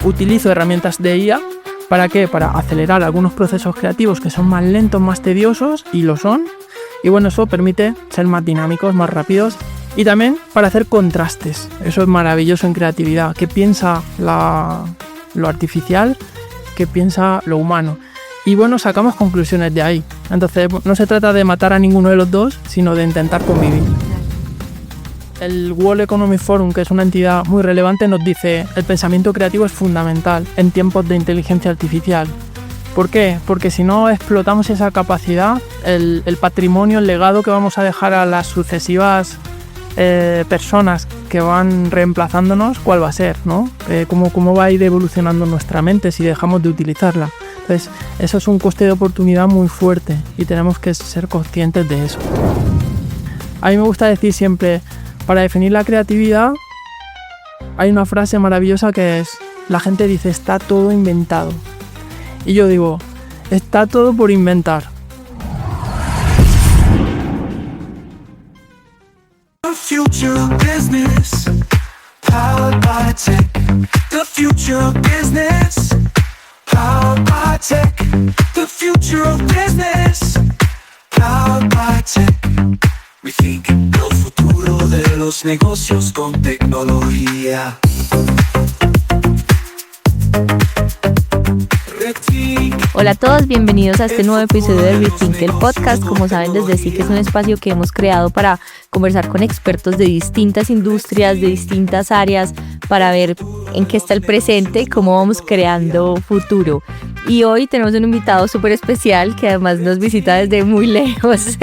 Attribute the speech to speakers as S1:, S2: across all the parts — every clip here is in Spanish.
S1: utilizo herramientas de IA. ¿Para qué? Para acelerar algunos procesos creativos que son más lentos, más tediosos, y lo son. Y bueno, eso permite ser más dinámicos, más rápidos. Y también para hacer contrastes. Eso es maravilloso en creatividad. ¿Qué piensa lo artificial? ¿Qué piensa lo humano? Y bueno, sacamos conclusiones de ahí. Entonces, no se trata de matar a ninguno de los dos, sino de intentar convivir. El World Economic Forum, que es una entidad muy relevante, nos dice: el pensamiento creativo es fundamental en tiempos de inteligencia artificial. ¿Por qué? Porque si no explotamos esa capacidad, el patrimonio, el legado que vamos a dejar a las sucesivas personas que van reemplazándonos, ¿cuál va a ser, ¿no? ¿Cómo va a ir evolucionando nuestra mente si dejamos de utilizarla? Entonces, eso es un coste de oportunidad muy fuerte y tenemos que ser conscientes de eso. A mí me gusta decir siempre: para definir la creatividad hay una frase maravillosa que es: la gente dice está todo inventado. Y yo digo, está todo por inventar.
S2: The future of business, powered by tech. The future of business, powered by tech. The future of business, powered by tech. We think el futuro de los negocios con tecnología.
S3: Hola a todos, bienvenidos a este nuevo episodio de Rethink, el podcast. Como saben, desde SIC es un espacio que hemos creado para conversar con expertos de distintas industrias, de distintas áreas, para ver en qué está el presente y cómo vamos creando futuro. Y hoy tenemos un invitado súper especial que además nos visita desde muy lejos.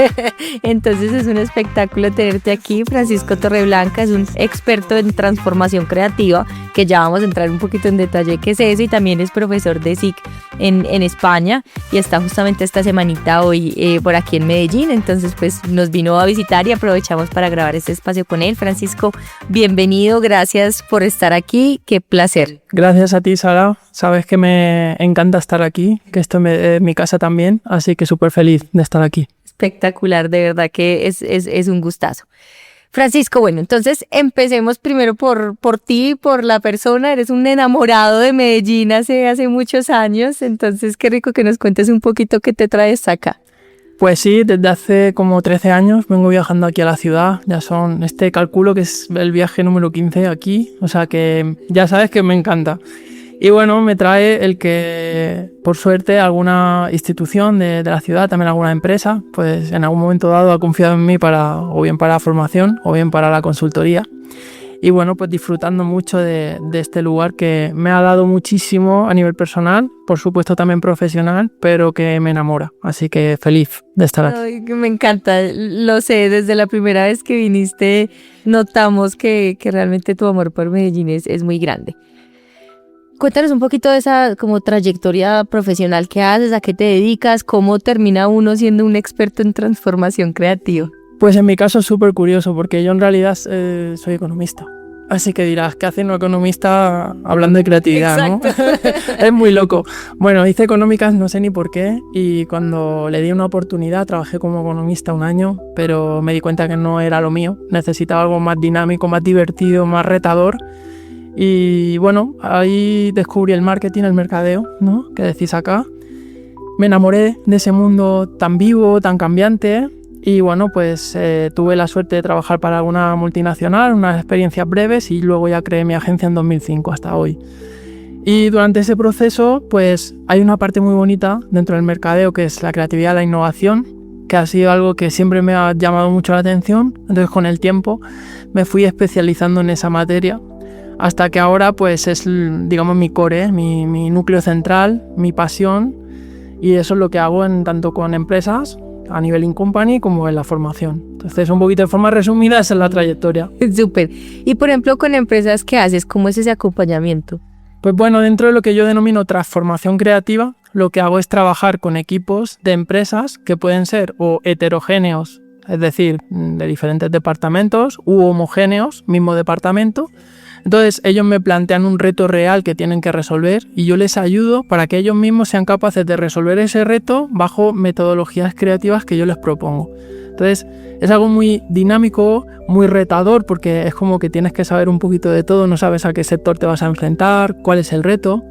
S3: Entonces es un espectáculo tenerte aquí. Francisco Torreblanca es un experto en transformación creativa, que ya vamos a entrar un poquito en detalle qué es eso, y también es profesor de SIC en España, y está justamente esta semanita hoy por aquí en Medellín. Entonces pues nos vino a visitar y aprovechamos para grabar este espacio con él. Francisco, bienvenido, gracias por estar aquí, qué placer.
S1: Gracias a ti, Sara. Sabes que me encanta estar aquí, que esto es mi casa también, así que súper feliz de estar aquí.
S3: Espectacular, de verdad que es un gustazo. Francisco, bueno, entonces empecemos primero por ti, por la persona. Eres un enamorado de Medellín hace muchos años, entonces qué rico que nos cuentes un poquito qué te traes acá.
S1: Pues sí, desde hace como 13 años vengo viajando aquí a la ciudad. Calculo que es el viaje número 15 aquí, o sea que ya sabes que me encanta. Y bueno, me trae el que, por suerte, alguna institución de la ciudad, también alguna empresa, pues en algún momento dado ha confiado en mí o bien para la formación o bien para la consultoría. Y bueno, pues disfrutando mucho de este lugar que me ha dado muchísimo a nivel personal, por supuesto también profesional, pero que me enamora. Así que feliz de estar aquí.
S3: Ay, me encanta, lo sé, desde la primera vez que viniste notamos que realmente tu amor por Medellín es muy grande. Cuéntanos un poquito de esa como trayectoria profesional que haces, a qué te dedicas, cómo termina uno siendo un experto en transformación creativa.
S1: Pues en mi caso es súper curioso, porque yo en realidad soy economista. Así que dirás, ¿qué hace un economista hablando de creatividad?
S3: Exacto.
S1: ¿No? Es muy loco. Bueno, hice económicas, no sé ni por qué, y cuando le di una oportunidad trabajé como economista un año, pero me di cuenta que no era lo mío. Necesitaba algo más dinámico, más divertido, más retador. Y bueno, ahí descubrí el marketing, el mercadeo, ¿no? Que decís acá. Me enamoré de ese mundo tan vivo, tan cambiante. Y bueno, pues tuve la suerte de trabajar para alguna multinacional, unas experiencias breves, y luego ya creé mi agencia en 2005 hasta hoy. Y durante ese proceso, pues hay una parte muy bonita dentro del mercadeo, que es la creatividad, la innovación, que ha sido algo que siempre me ha llamado mucho la atención. Entonces con el tiempo me fui especializando en esa materia, hasta que ahora pues es, digamos, mi core, mi núcleo central, mi pasión, y eso es lo que hago tanto con empresas a nivel in-company como en la formación. Entonces, un poquito de forma resumida, esa es la trayectoria.
S3: Súper. Y por ejemplo, con empresas, ¿qué haces? ¿Cómo es ese acompañamiento?
S1: Pues bueno, dentro de lo que yo denomino transformación creativa, lo que hago es trabajar con equipos de empresas que pueden ser o heterogéneos, es decir, de diferentes departamentos, u homogéneos, mismo departamento, Entonces ellos me plantean un reto real que tienen que resolver y yo les ayudo para que ellos mismos sean capaces de resolver ese reto bajo metodologías creativas que yo les propongo. Entonces es algo muy dinámico, muy retador, porque es como que tienes que saber un poquito de todo, no sabes a qué sector te vas a enfrentar, cuál es el reto,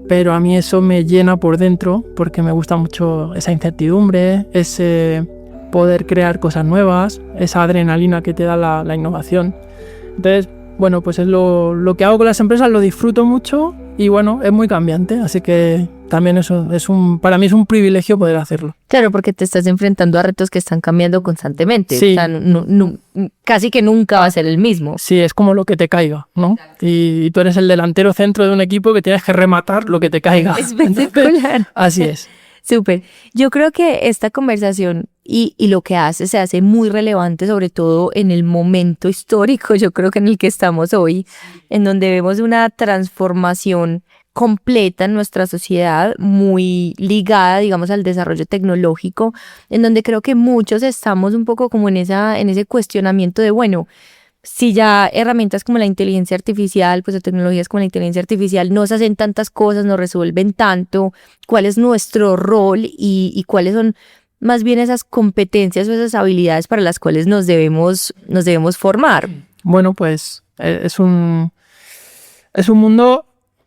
S1: pero a mí eso me llena por dentro porque me gusta mucho esa incertidumbre, ese poder crear cosas nuevas, esa adrenalina que te da la innovación. Entonces, bueno, pues es lo que hago con las empresas, lo disfruto mucho y bueno, es muy cambiante, así que también eso para mí es un privilegio poder hacerlo.
S3: Claro, porque te estás enfrentando a retos que están cambiando constantemente.
S1: Sí.
S3: O sea, casi que nunca va a ser el mismo.
S1: Sí, es como lo que te caiga, ¿no? Y tú eres el delantero centro de un equipo que tienes que rematar lo que te caiga.
S3: Espectacular.
S1: Así es.
S3: Súper. Yo creo que esta conversación y lo que hace se hace muy relevante, sobre todo en el momento histórico, yo creo que en el que estamos hoy, en donde vemos una transformación completa en nuestra sociedad, muy ligada, digamos, al desarrollo tecnológico, en donde creo que muchos estamos un poco como en ese cuestionamiento de, bueno, si ya herramientas como la inteligencia artificial, pues o tecnologías como la inteligencia artificial nos hacen tantas cosas, nos resuelven tanto, ¿cuál es nuestro rol y cuáles son más bien esas competencias o esas habilidades para las cuales nos debemos formar?
S1: Bueno, pues es un mundo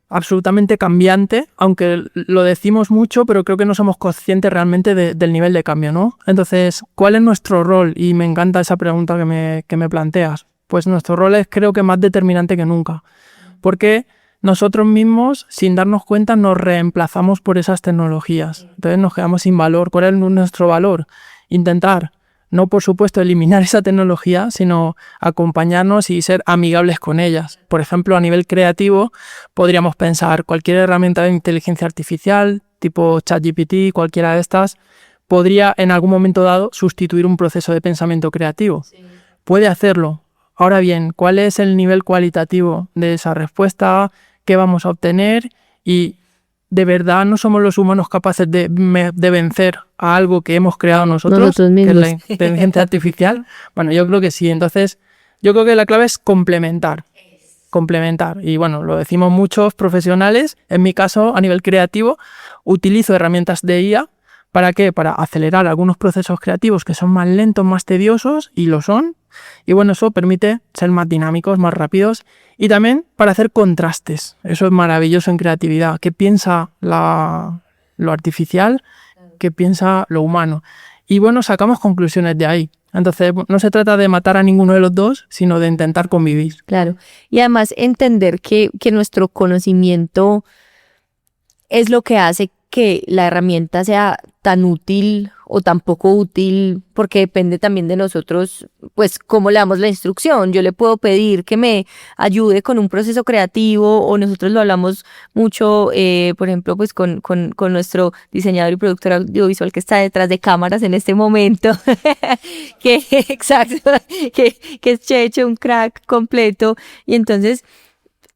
S1: absolutamente cambiante, aunque lo decimos mucho, pero creo que no somos conscientes realmente del nivel de cambio, ¿no? Entonces, ¿cuál es nuestro rol? Y me encanta esa pregunta que me planteas. Pues nuestro rol es, creo que, más determinante que nunca, porque nosotros mismos, sin darnos cuenta, nos reemplazamos por esas tecnologías. Entonces nos quedamos sin valor. ¿Cuál es nuestro valor? Intentar, no por supuesto eliminar esa tecnología, sino acompañarnos y ser amigables con ellas. Por ejemplo, a nivel creativo, podríamos pensar cualquier herramienta de inteligencia artificial, tipo ChatGPT, cualquiera de estas, podría en algún momento dado sustituir un proceso de pensamiento creativo. Sí. Puede hacerlo. Ahora bien, ¿cuál es el nivel cualitativo de esa respuesta? ¿Qué vamos a obtener? Y de verdad no somos los humanos capaces de vencer a algo que hemos creado nosotros, que es la inteligencia artificial. Bueno, yo creo que sí. Entonces, yo creo que la clave es complementar. Y bueno, lo decimos muchos profesionales. En mi caso, a nivel creativo, utilizo herramientas de IA. ¿Para qué? Para acelerar algunos procesos creativos que son más lentos, más tediosos, y lo son. Y bueno, eso permite ser más dinámicos, más rápidos y también para hacer contrastes. Eso es maravilloso en creatividad. ¿Qué piensa lo artificial? ¿Qué piensa lo humano? Y bueno, sacamos conclusiones de ahí. Entonces, no se trata de matar a ninguno de los dos, sino de intentar convivir.
S3: Claro. Y además entender que nuestro conocimiento es lo que hace que la herramienta sea tan útil o tan poco útil, porque depende también de nosotros, pues cómo le damos la instrucción. Yo le puedo pedir que me ayude con un proceso creativo, o nosotros lo hablamos mucho, por ejemplo, pues con nuestro diseñador y productor audiovisual que está detrás de cámaras en este momento, exacto, que es Checho, un crack completo, y entonces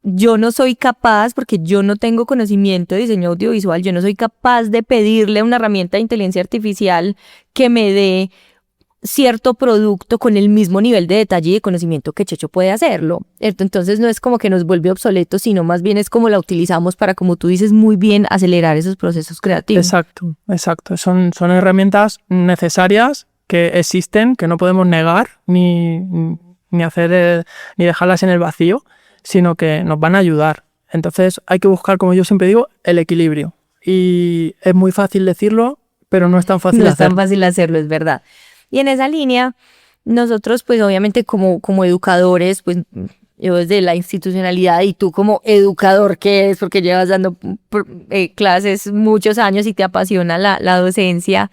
S3: yo no soy capaz, porque yo no tengo conocimiento de diseño audiovisual, yo no soy capaz de pedirle a una herramienta de inteligencia artificial que me dé cierto producto con el mismo nivel de detalle y de conocimiento que Checho puede hacerlo. Entonces no es como que nos vuelve obsoletos, sino más bien es como la utilizamos para, como tú dices muy bien, acelerar esos procesos creativos.
S1: Exacto. Son herramientas necesarias que existen, que no podemos negar ni hacer ni dejarlas en el vacío, sino que nos van a ayudar. Entonces hay que buscar, como yo siempre digo, el equilibrio. Y es muy fácil decirlo, pero no es tan fácil hacerlo.
S3: No es tan fácil hacerlo, es verdad. Y en esa línea, nosotros pues obviamente como educadores, pues yo desde la institucionalidad y tú como educador que eres, porque llevas dando clases muchos años y te apasiona la docencia,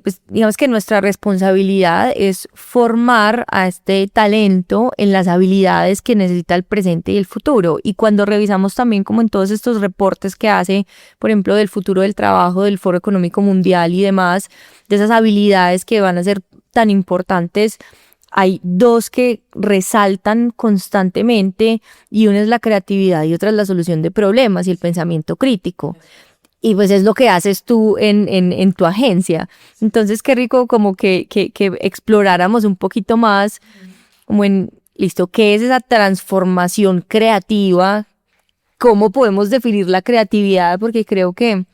S3: pues digamos que nuestra responsabilidad es formar a este talento en las habilidades que necesita el presente y el futuro. Y cuando revisamos también como en todos estos reportes que hace, por ejemplo, del futuro del trabajo, del Foro Económico Mundial y demás, de esas habilidades que van a ser tan importantes, hay dos que resaltan constantemente, y una es la creatividad y otra es la solución de problemas y el pensamiento crítico. Y pues es lo que haces tú en tu agencia. Entonces, qué rico como que exploráramos un poquito más como en listo, ¿qué es esa transformación creativa? ¿Cómo podemos definir la creatividad? Porque creo que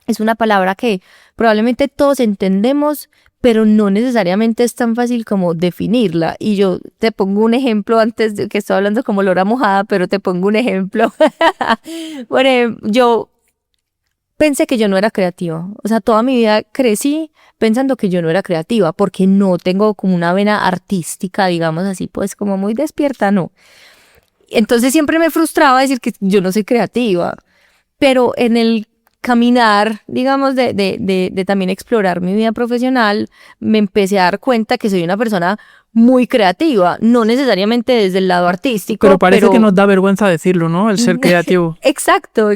S3: es una palabra que probablemente todos entendemos, pero no necesariamente es tan fácil como definirla. Y yo te pongo un ejemplo antes de que estoy hablando como lora mojada, pero te pongo un ejemplo. Bueno, yo pensé que yo no era creativa. O sea, toda mi vida crecí pensando que yo no era creativa porque no tengo como una vena artística, digamos así, pues como muy despierta, no. Entonces siempre me frustraba decir que yo no soy creativa. Pero en el caminar, digamos, de también explorar mi vida profesional, me empecé a dar cuenta que soy una persona muy creativa, no necesariamente desde el lado artístico.
S1: Pero parece que nos da vergüenza decirlo, ¿no? El ser creativo.
S3: Exacto.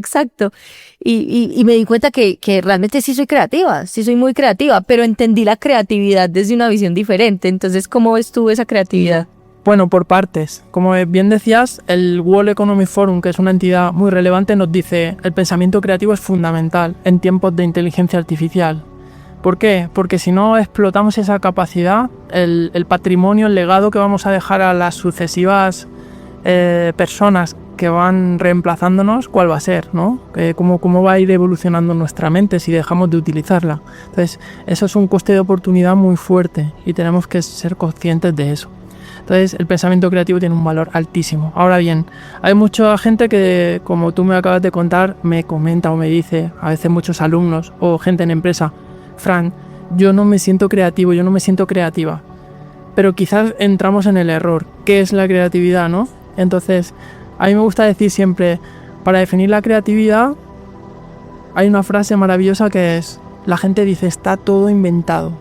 S3: Y me di cuenta que realmente sí soy creativa, sí soy muy creativa, pero entendí la creatividad desde una visión diferente. Entonces, ¿cómo ves tú esa creatividad?
S1: Bueno, por partes. Como bien decías, el World Economic Forum, que es una entidad muy relevante, nos dice el pensamiento creativo es fundamental en tiempos de inteligencia artificial. ¿Por qué? Porque si no explotamos esa capacidad, el patrimonio, el legado que vamos a dejar a las sucesivas personas que van reemplazándonos, ¿cuál va a ser, ¿no? ¿Cómo va a ir evolucionando nuestra mente si dejamos de utilizarla? Entonces, eso es un coste de oportunidad muy fuerte y tenemos que ser conscientes de eso. Entonces, el pensamiento creativo tiene un valor altísimo. Ahora bien, hay mucha gente que, como tú me acabas de contar, me comenta o me dice, a veces muchos alumnos o gente en empresa, Fran, yo no me siento creativo, yo no me siento creativa. Pero quizás entramos en el error. ¿Qué es la creatividad, no? Entonces, a mí me gusta decir siempre, para definir la creatividad, hay una frase maravillosa que es, la gente dice, está todo inventado.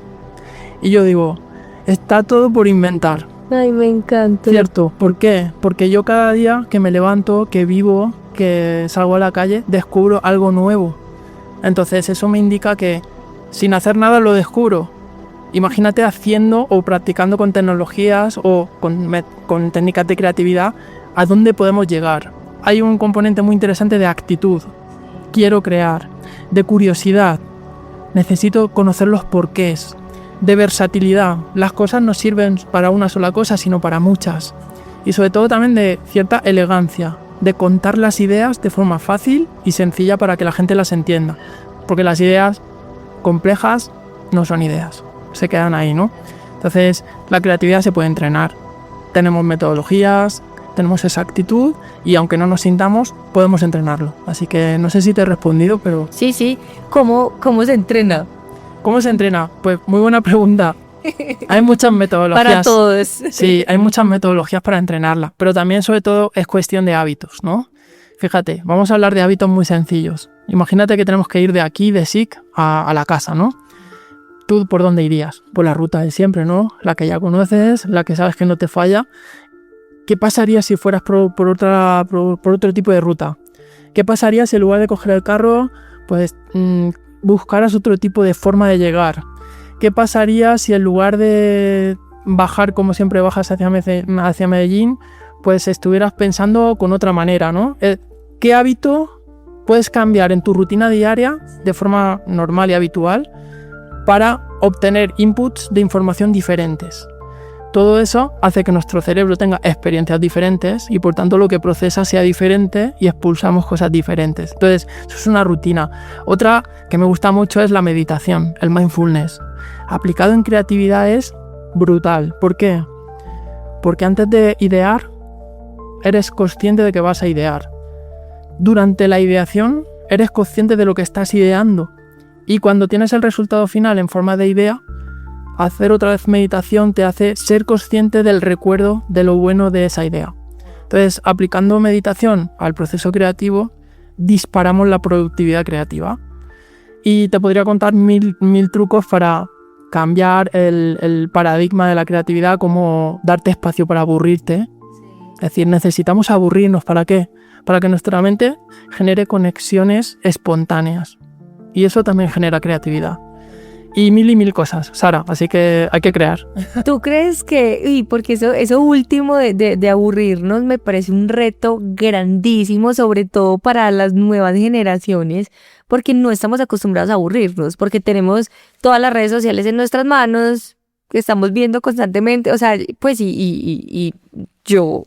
S1: Y yo digo, está todo por inventar.
S3: Ay, me encanta.
S1: Cierto, ¿por qué? Porque yo cada día que me levanto, que vivo, que salgo a la calle, descubro algo nuevo. Entonces eso me indica que sin hacer nada lo descubro. Imagínate haciendo o practicando con tecnologías o con técnicas de creatividad, ¿a dónde podemos llegar? Hay un componente muy interesante de actitud. Quiero crear. De curiosidad. Necesito conocer los porqués. De versatilidad. Las cosas no sirven para una sola cosa, sino para muchas. Y sobre todo también de cierta elegancia, de contar las ideas de forma fácil y sencilla para que la gente las entienda. Porque las ideas complejas no son ideas, se quedan ahí, ¿no? Entonces, la creatividad se puede entrenar. Tenemos metodologías, tenemos esa actitud y aunque no nos sintamos, podemos entrenarlo. Así que no sé si te he respondido, pero...
S3: Sí. ¿Cómo se entrena?
S1: ¿Cómo se entrena? Pues muy buena pregunta. Hay muchas metodologías.
S3: Para todos.
S1: Sí, hay muchas metodologías para entrenarla, pero también sobre todo es cuestión de hábitos, ¿no? Fíjate, vamos a hablar de hábitos muy sencillos. Imagínate que tenemos que ir de aquí, de SIC, a la casa, ¿no? ¿Tú por dónde irías? Por la ruta de siempre, ¿no? La que ya conoces, la que sabes que no te falla. ¿Qué pasaría si fueras por otro tipo de ruta? ¿Qué pasaría si en lugar de coger el carro, pues... buscaras otro tipo de forma de llegar? ¿Qué pasaría si en lugar de bajar como siempre bajas hacia Medellín, pues estuvieras pensando con otra manera, ¿no? ¿Qué hábito puedes cambiar en tu rutina diaria de forma normal y habitual para obtener inputs de información diferentes? Todo eso hace que nuestro cerebro tenga experiencias diferentes y por tanto lo que procesa sea diferente y expulsamos cosas diferentes. Entonces, eso es una rutina. Otra que me gusta mucho es la meditación, el mindfulness. Aplicado en creatividad es brutal. ¿Por qué? Porque antes de idear, eres consciente de que vas a idear. Durante la ideación, eres consciente de lo que estás ideando. Y cuando tienes el resultado final en forma de idea, hacer otra vez meditación te hace ser consciente del recuerdo de lo bueno de esa idea. Entonces, aplicando meditación al proceso creativo, disparamos la productividad creativa. Y te podría contar mil trucos para cambiar el paradigma de la creatividad, como darte espacio para aburrirte. Es decir, necesitamos aburrirnos. ¿Para qué? Para que nuestra mente genere conexiones espontáneas. Y eso también genera creatividad. Y mil cosas, Sara, así que hay que crear.
S3: ¿Tú crees que, porque eso último de aburrirnos me parece un reto grandísimo, sobre todo para las nuevas generaciones, porque no estamos acostumbrados a aburrirnos, porque tenemos todas las redes sociales en nuestras manos, que estamos viendo constantemente, o sea, pues y yo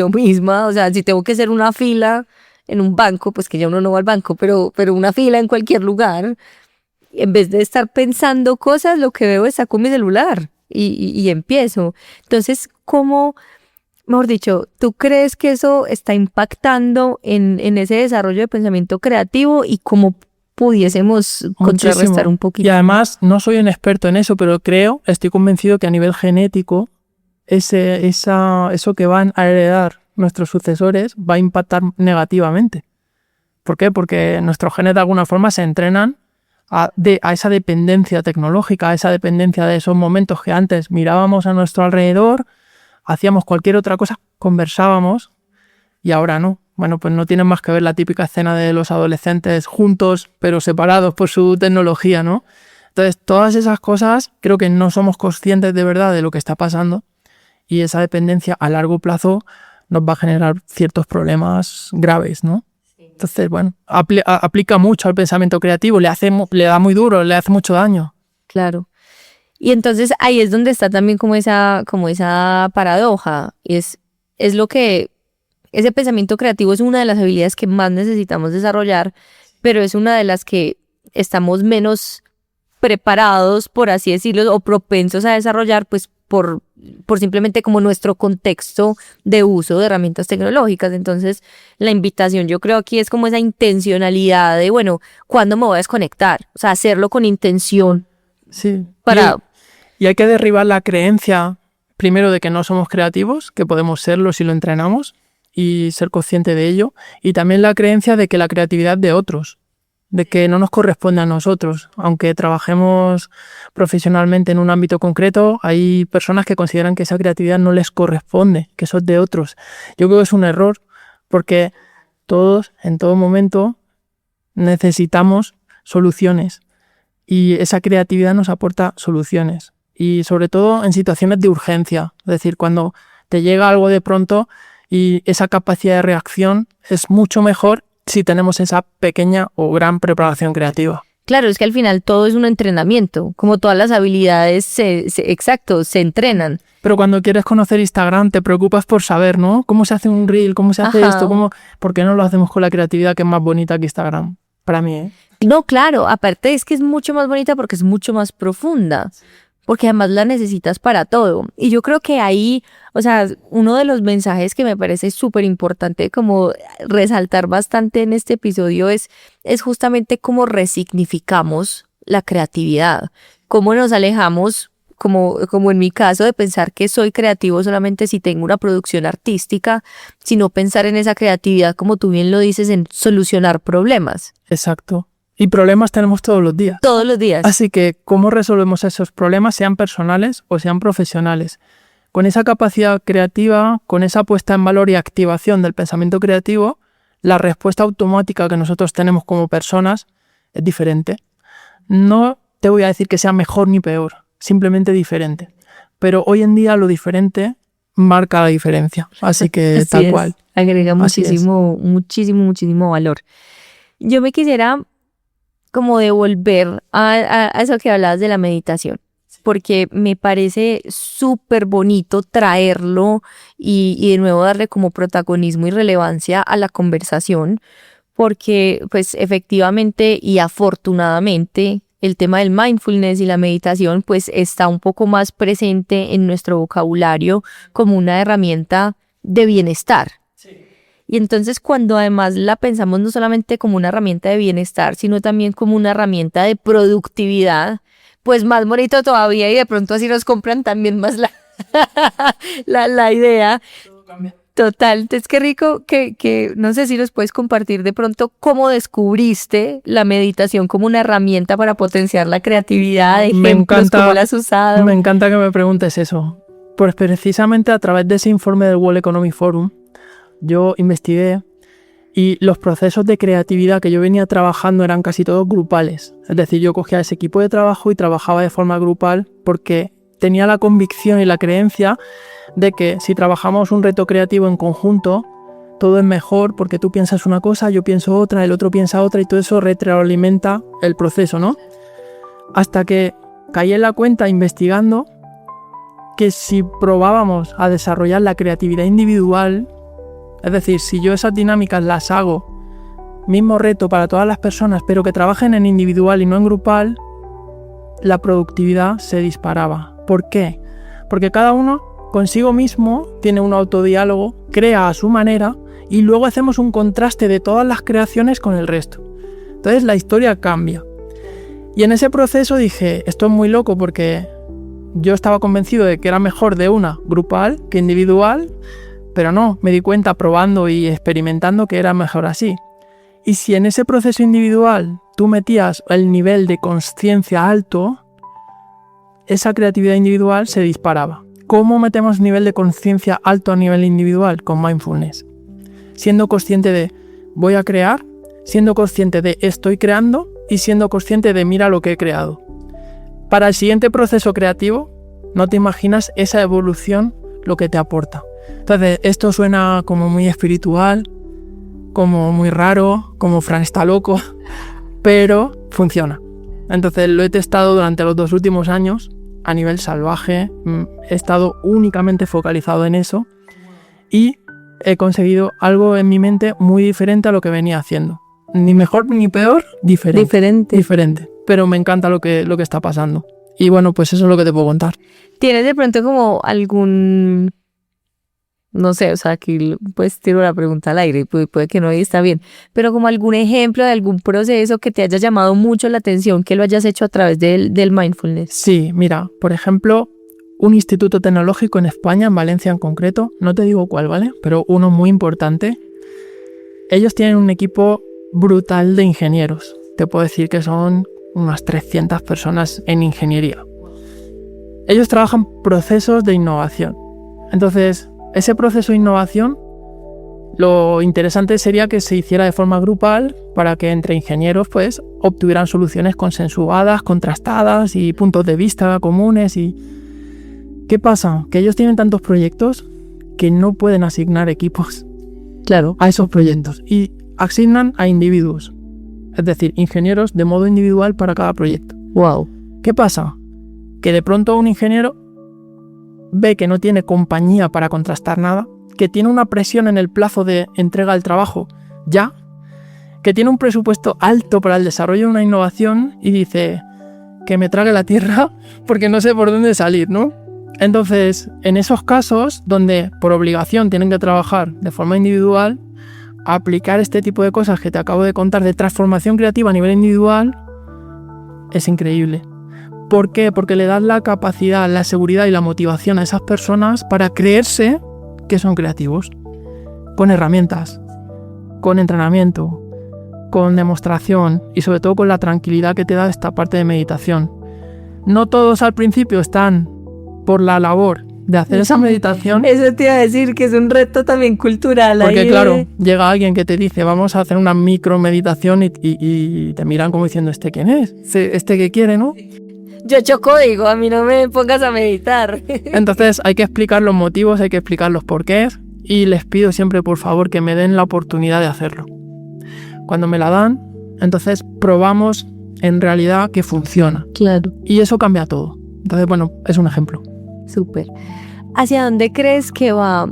S3: misma, o sea, si tengo que hacer una fila en un banco, pues que ya uno no va al banco, pero una fila en cualquier lugar, en vez de estar pensando cosas, lo que veo es saco mi celular y empiezo. Entonces, ¿cómo, mejor dicho, tú crees que eso está impactando en ese desarrollo de pensamiento creativo y cómo pudiésemos contrarrestar
S1: Muchísimo.
S3: un poquito?
S1: Y además, no soy un experto en eso, pero estoy convencido que a nivel genético, eso que van a heredar nuestros sucesores va a impactar negativamente. ¿Por qué? Porque nuestros genes de alguna forma se entrenan a esa dependencia tecnológica, a esa dependencia de esos momentos que antes mirábamos a nuestro alrededor, hacíamos cualquier otra cosa, conversábamos, y ahora no. Bueno, pues no tienen más que ver la típica escena de los adolescentes juntos pero separados por su tecnología, ¿no? Entonces, todas esas cosas creo que no somos conscientes de verdad de lo que está pasando, y esa dependencia a largo plazo nos va a generar ciertos problemas graves, ¿no? Entonces, bueno, aplica mucho al pensamiento creativo, le da muy duro, le hace mucho daño.
S3: Claro. Y entonces ahí es donde está también como esa paradoja. Es lo que ese pensamiento creativo es una de las habilidades que más necesitamos desarrollar, pero es una de las que estamos menos preparados, por así decirlo, o propensos a desarrollar, pues por simplemente como nuestro contexto de uso de herramientas tecnológicas. Entonces, la invitación yo creo aquí es como esa intencionalidad de, bueno, ¿cuándo me voy a desconectar? O sea, hacerlo con intención.
S1: Sí.
S3: Para...
S1: Y hay que derribar la creencia, primero, de que no somos creativos, que podemos serlo si lo entrenamos, y ser consciente de ello. Y también la creencia de que la creatividad es de otros, de que no nos corresponde a nosotros. Aunque trabajemos profesionalmente en un ámbito concreto, hay personas que consideran que esa creatividad no les corresponde, que eso es de otros. Yo creo que es un error, porque todos, en todo momento, necesitamos soluciones, y esa creatividad nos aporta soluciones. Y sobre todo en situaciones de urgencia, es decir, cuando te llega algo de pronto y esa capacidad de reacción es mucho mejor si tenemos esa pequeña o gran preparación creativa.
S3: Claro, es que al final todo es un entrenamiento, como todas las habilidades se entrenan.
S1: Pero cuando quieres conocer Instagram te preocupas por saber, ¿no? ¿Cómo se hace un reel? ¿Cómo se hace esto? ¿Por qué no lo hacemos con la creatividad que es más bonita que Instagram? Para mí, ¿eh?
S3: No, claro, aparte es que es mucho más bonita porque es mucho más profunda, porque además la necesitas para todo. Y yo creo que ahí, o sea, uno de los mensajes que me parece súper importante como resaltar bastante en este episodio es justamente cómo resignificamos la creatividad, cómo nos alejamos, como en mi caso, de pensar que soy creativo solamente si tengo una producción artística, sino pensar en esa creatividad, como tú bien lo dices, en solucionar problemas.
S1: Exacto. Y problemas tenemos todos los días.
S3: Todos los días.
S1: Así que, ¿cómo resolvemos esos problemas, sean personales o sean profesionales? Con esa capacidad creativa, con esa puesta en valor y activación del pensamiento creativo, la respuesta automática que nosotros tenemos como personas es diferente. No te voy a decir que sea mejor ni peor, simplemente diferente. Pero hoy en día lo diferente marca la diferencia. Así que
S3: Así
S1: tal
S3: es.
S1: cual.
S3: Agrega
S1: Así
S3: muchísimo valor. Yo me quisiera como devolver a eso que hablabas de la meditación, porque me parece súper bonito traerlo y de nuevo darle como protagonismo y relevancia a la conversación, porque pues efectivamente y afortunadamente el tema del mindfulness y la meditación pues está un poco más presente en nuestro vocabulario como una herramienta de bienestar. Y entonces cuando además la pensamos no solamente como una herramienta de bienestar, sino también como una herramienta de productividad, pues más bonito todavía, y de pronto así nos compran también más la idea. Total, entonces qué rico que no sé si nos puedes compartir de pronto cómo descubriste la meditación como una herramienta para potenciar la creatividad, ejemplos, cómo la has usado.
S1: Me encanta que me preguntes eso. Pues precisamente a través de ese informe del World Economic Forum, yo investigué y los procesos de creatividad que yo venía trabajando eran casi todos grupales. Es decir, yo cogía ese equipo de trabajo y trabajaba de forma grupal porque tenía la convicción y la creencia de que si trabajamos un reto creativo en conjunto, todo es mejor porque tú piensas una cosa, yo pienso otra, el otro piensa otra y todo eso retroalimenta el proceso, ¿no? Hasta que caí en la cuenta investigando que si probábamos a desarrollar la creatividad individual, es decir, si yo esas dinámicas las hago, mismo reto para todas las personas, pero que trabajen en individual y no en grupal, la productividad se disparaba. ¿Por qué? Porque cada uno consigo mismo tiene un autodiálogo, crea a su manera y luego hacemos un contraste de todas las creaciones con el resto. Entonces la historia cambia. Y en ese proceso dije, esto es muy loco porque yo estaba convencido de que era mejor de una grupal que individual, pero no, me di cuenta probando y experimentando que era mejor así. Y si en ese proceso individual tú metías el nivel de consciencia alto, esa creatividad individual se disparaba. ¿Cómo metemos nivel de conciencia alto a nivel individual? Con mindfulness. Siendo consciente de voy a crear, siendo consciente de estoy creando y siendo consciente de mira lo que he creado. Para el siguiente proceso creativo, no te imaginas esa evolución lo que te aporta. Entonces, esto suena como muy espiritual, como muy raro, como Fran está loco, pero funciona. Entonces, lo he testado durante los 2 últimos años a nivel salvaje, he estado únicamente focalizado en eso y he conseguido algo en mi mente muy diferente a lo que venía haciendo. Ni mejor ni peor, diferente. Pero me encanta lo que está pasando. Y bueno, pues eso es lo que te puedo contar.
S3: ¿Tienes de pronto como algún, no sé, o sea, aquí pues tiro la pregunta al aire, puede que no y está bien, pero como algún ejemplo de algún proceso que te haya llamado mucho la atención, que lo hayas hecho a través del mindfulness?
S1: Sí, mira, por ejemplo, un instituto tecnológico en España, en Valencia en concreto, no te digo cuál, ¿vale? Pero uno muy importante. Ellos tienen un equipo brutal de ingenieros. Te puedo decir que son unas 300 personas en ingeniería. Ellos trabajan procesos de innovación. Entonces, ese proceso de innovación, lo interesante sería que se hiciera de forma grupal para que entre ingenieros pues obtuvieran soluciones consensuadas, contrastadas y puntos de vista comunes. Y ¿qué pasa? Que ellos tienen tantos proyectos que no pueden asignar equipos, claro, a esos proyectos y asignan a individuos, es decir, ingenieros de modo individual para cada proyecto.
S3: Wow.
S1: ¿Qué pasa? Que de pronto un ingeniero ve que no tiene compañía para contrastar nada, que tiene una presión en el plazo de entrega del trabajo ya, que tiene un presupuesto alto para el desarrollo de una innovación y dice que me trague la tierra porque no sé por dónde salir, ¿no? Entonces, en esos casos donde por obligación tienen que trabajar de forma individual, aplicar este tipo de cosas que te acabo de contar de transformación creativa a nivel individual es increíble. ¿Por qué? Porque le das la capacidad, la seguridad y la motivación a esas personas para creerse que son creativos, con herramientas, con entrenamiento, con demostración y sobre todo con la tranquilidad que te da esta parte de meditación. No todos al principio están por la labor de hacer esa meditación.
S3: Eso te iba a decir, que es un reto también cultural.
S1: Porque
S3: ahí
S1: claro, llega alguien que te dice vamos a hacer una micro meditación y te miran como diciendo ¿este quién es? ¿Este que quiere, no?
S3: Yo echo código, a mí no me pongas a meditar.
S1: Entonces hay que explicar los motivos, hay que explicar los porqués y les pido siempre por favor que me den la oportunidad de hacerlo. Cuando me la dan, entonces probamos en realidad que funciona.
S3: Claro.
S1: Y eso cambia todo. Entonces, bueno, es un ejemplo.
S3: Súper. ¿Hacia dónde crees que va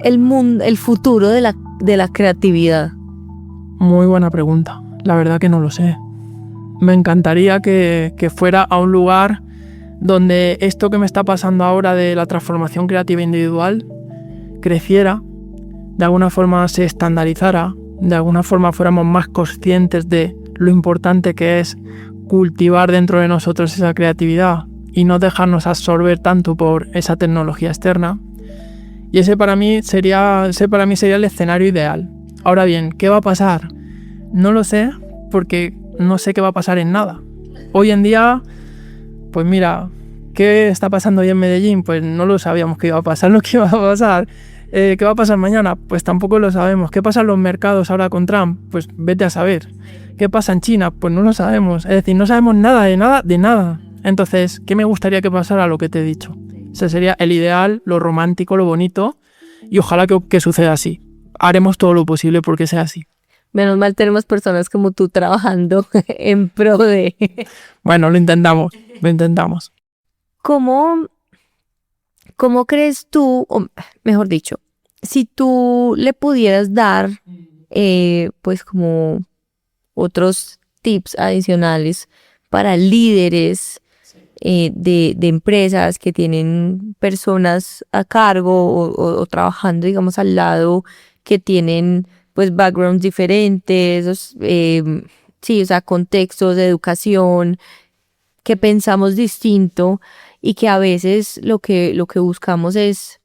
S3: el mundo, el futuro de la creatividad?
S1: Muy buena pregunta. La verdad que no lo sé. Me encantaría que fuera a un lugar donde esto que me está pasando ahora de la transformación creativa individual creciera, de alguna forma se estandarizara, de alguna forma fuéramos más conscientes de lo importante que es cultivar dentro de nosotros esa creatividad y no dejarnos absorber tanto por esa tecnología externa. Y ese para mí sería el escenario ideal. Ahora bien, ¿qué va a pasar? No lo sé, porque no sé qué va a pasar en nada. Hoy en día, pues mira, ¿qué está pasando hoy en Medellín? Pues no lo sabíamos que iba a pasar, lo que iba a pasar. ¿Qué va a pasar mañana? Pues tampoco lo sabemos. ¿Qué pasa en los mercados ahora con Trump? Pues vete a saber. ¿Qué pasa en China? Pues no lo sabemos. Es decir, no sabemos nada de nada. Entonces, ¿qué me gustaría que pasara? Lo que te he dicho. Ese sería el ideal, lo romántico, lo bonito. Y ojalá que suceda así. Haremos todo lo posible porque sea así.
S3: Menos mal tenemos personas como tú trabajando en pro de...
S1: Bueno, lo intentamos.
S3: ¿cómo, cómo crees tú, o mejor dicho, si tú le pudieras dar, pues como otros tips adicionales para líderes de empresas que tienen personas a cargo o trabajando, digamos, al lado, que tienen pues backgrounds diferentes, sí, o sea, contextos de educación, que pensamos distinto y que a veces lo que buscamos es,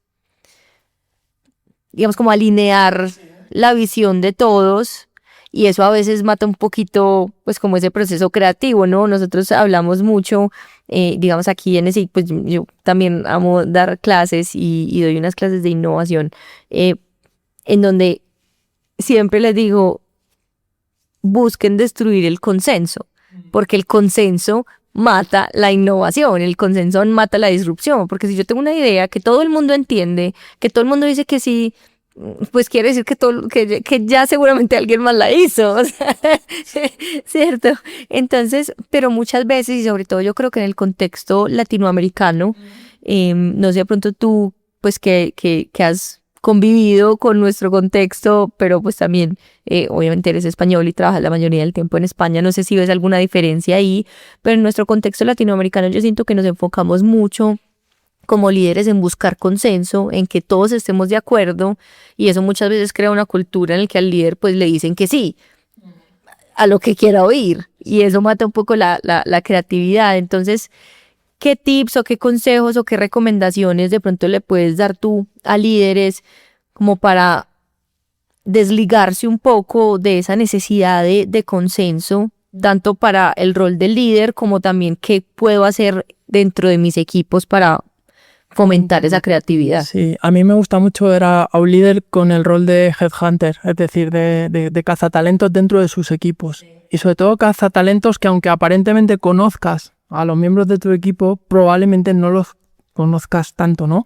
S3: digamos, como alinear la visión de todos, y eso a veces mata un poquito, pues, como ese proceso creativo, ¿no? Nosotros hablamos mucho, digamos, aquí en ESIC, pues yo también amo dar clases y doy unas clases de innovación, en donde siempre les digo, busquen destruir el consenso, porque el consenso mata la innovación, el consenso mata la disrupción, porque si yo tengo una idea que todo el mundo entiende, que todo el mundo dice que sí, pues quiere decir que ya seguramente alguien más la hizo, o sea, ¿cierto? Entonces, pero muchas veces, y sobre todo yo creo que en el contexto latinoamericano, no sé, de pronto tú, pues que has convivido con nuestro contexto, pero pues también, obviamente eres español y trabajas la mayoría del tiempo en España, no sé si ves alguna diferencia ahí, pero en nuestro contexto latinoamericano yo siento que nos enfocamos mucho como líderes en buscar consenso, en que todos estemos de acuerdo, y eso muchas veces crea una cultura en la que al líder pues le dicen que sí a lo que quiera oír, y eso mata un poco la creatividad. Entonces, ¿qué tips o qué consejos o qué recomendaciones de pronto le puedes dar tú a líderes como para desligarse un poco de esa necesidad de consenso, tanto para el rol del líder como también qué puedo hacer dentro de mis equipos para fomentar esa creatividad?
S1: Sí, a mí me gusta mucho ver a un líder con el rol de headhunter, es decir, de cazatalentos dentro de sus equipos. Y sobre todo cazatalentos que, aunque aparentemente conozcas a los miembros de tu equipo, probablemente no los conozcas tanto, ¿no?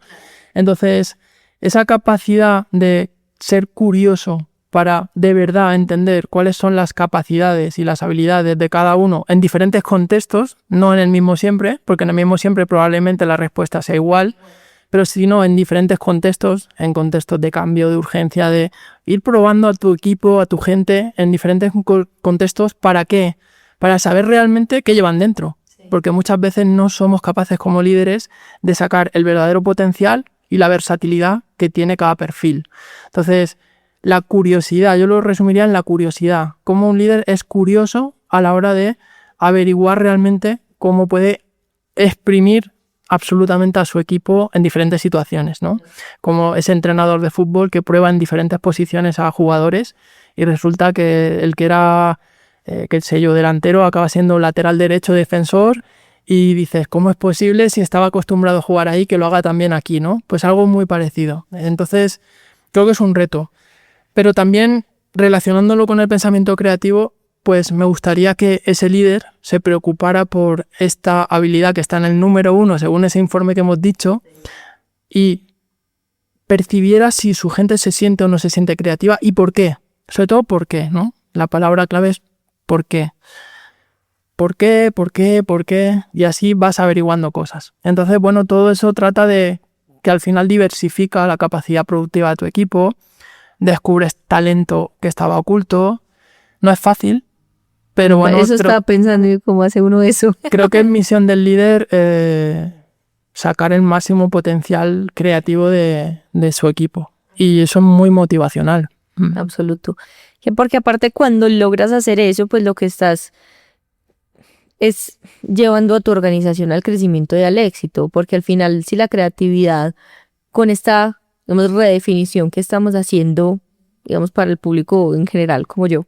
S1: Entonces, esa capacidad de ser curioso para de verdad entender cuáles son las capacidades y las habilidades de cada uno en diferentes contextos, no en el mismo siempre, porque en el mismo siempre probablemente la respuesta sea igual, pero sino en diferentes contextos, en contextos de cambio, de urgencia, de ir probando a tu equipo, a tu gente en diferentes contextos. ¿Para qué? Para saber realmente qué llevan dentro, porque muchas veces no somos capaces como líderes de sacar el verdadero potencial y la versatilidad que tiene cada perfil. Entonces, la curiosidad, yo lo resumiría en la curiosidad. Cómo un líder es curioso a la hora de averiguar realmente cómo puede exprimir absolutamente a su equipo en diferentes situaciones, ¿no? Como ese entrenador de fútbol que prueba en diferentes posiciones a jugadores y resulta que el que era, qué sé yo, delantero acaba siendo lateral derecho, defensor, y dices, ¿cómo es posible si estaba acostumbrado a jugar ahí que lo haga también aquí, ¿no? Pues algo muy parecido. Entonces, creo que es un reto. Pero también, relacionándolo con el pensamiento creativo, pues me gustaría que ese líder se preocupara por esta habilidad que está en el número 1, según ese informe que hemos dicho, y percibiera si su gente se siente o no se siente creativa y por qué. Sobre todo por qué, ¿no? La palabra clave es por qué. ¿Por qué? ¿Por qué? ¿Por qué? Y así vas averiguando cosas. Entonces, bueno, todo eso trata de que al final diversifica la capacidad productiva de tu equipo, descubres talento que estaba oculto. No es fácil, pero bueno.
S3: Eso estaba pensando yo, ¿cómo hace uno eso?
S1: Creo que es misión del líder sacar el máximo potencial creativo de su equipo. Y eso es muy motivacional.
S3: Absoluto. Porque aparte cuando logras hacer eso, pues lo que estás es llevando a tu organización al crecimiento y al éxito, porque al final si la creatividad con esta, digamos, redefinición que estamos haciendo, digamos, para el público en general como yo,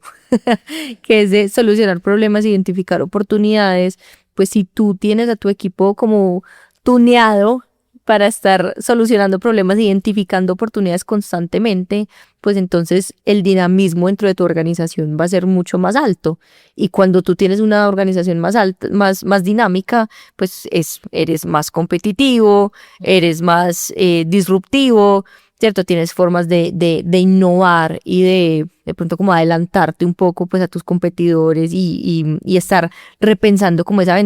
S3: que es de solucionar problemas, identificar oportunidades, pues si tú tienes a tu equipo como tuneado para estar solucionando problemas, identificando oportunidades constantemente, pues entonces el dinamismo dentro de tu organización va a ser mucho más alto. Y cuando tú tienes una organización más alta, más dinámica, pues eres más competitivo, eres más disruptivo, ¿cierto? Tienes formas de innovar y de pronto como adelantarte un poco pues a tus competidores y estar repensando como esa